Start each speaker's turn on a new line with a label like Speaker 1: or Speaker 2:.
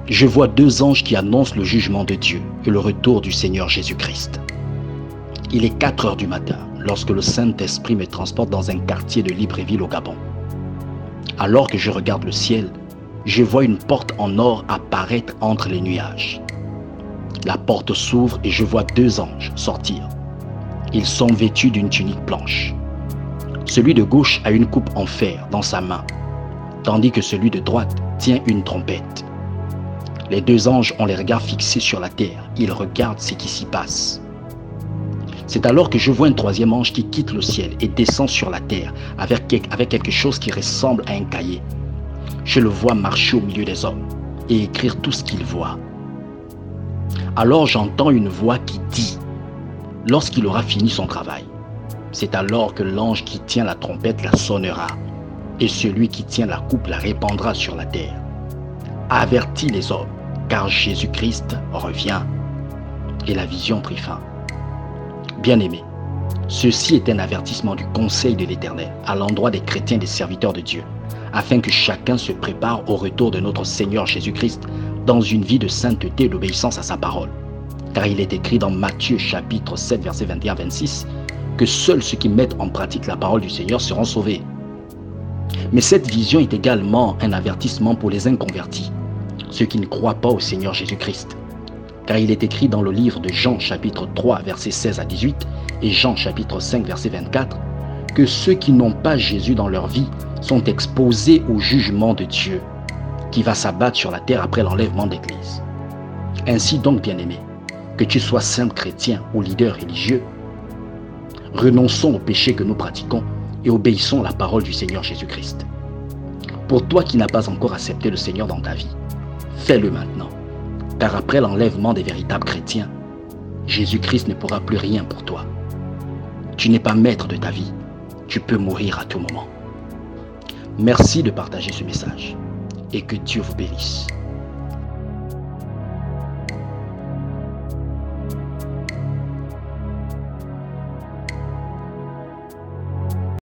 Speaker 1: je vois deux anges qui annoncent le jugement de Dieu et le retour du Seigneur Jésus-Christ. Il est 4 heures du matin lorsque le Saint-Esprit me transporte dans un quartier de Libreville au Gabon. Alors que je regarde le ciel, je vois une porte en or apparaître entre les nuages. La porte s'ouvre et je vois deux anges sortir. Ils sont vêtus d'une tunique blanche. Celui de gauche a une coupe en fer dans sa main, tandis que celui de droite tient une trompette. Les deux anges ont les regards fixés sur la terre. Ils regardent ce qui s'y passe. C'est alors que je vois un troisième ange qui quitte le ciel et descend sur la terre avec quelque chose qui ressemble à un cahier. Je le vois marcher au milieu des hommes et écrire tout ce qu'il voit. Alors j'entends une voix qui dit, lorsqu'il aura fini son travail, c'est alors que l'ange qui tient la trompette la sonnera et celui qui tient la coupe la répandra sur la terre. Avertis les hommes, car Jésus-Christ revient. Et la vision prit fin. Bien-aimés, ceci est un avertissement du conseil de l'Éternel à l'endroit des chrétiens et des serviteurs de Dieu, afin que chacun se prépare au retour de notre Seigneur Jésus-Christ dans une vie de sainteté et d'obéissance à sa parole. Car il est écrit dans Matthieu chapitre 7, versets 21-26, que seuls ceux qui mettent en pratique la parole du Seigneur seront sauvés. Mais cette vision est également un avertissement pour les inconvertis, ceux qui ne croient pas au Seigneur Jésus-Christ. Car il est écrit dans le livre de Jean chapitre 3, versets 16 à 18 et Jean chapitre 5, verset 24, que ceux qui n'ont pas Jésus dans leur vie sont exposés au jugement de Dieu, qui va s'abattre sur la terre après l'enlèvement de l'Église. Ainsi donc, bien-aimé, que tu sois simple chrétien ou leader religieux, renonçons au péché que nous pratiquons et obéissons à la parole du Seigneur Jésus-Christ. Pour toi qui n'as pas encore accepté le Seigneur dans ta vie, fais-le maintenant. Car après l'enlèvement des véritables chrétiens, Jésus-Christ ne pourra plus rien pour toi. Tu n'es pas maître de ta vie. Tu peux mourir à tout moment. Merci de partager ce message et que Dieu vous bénisse.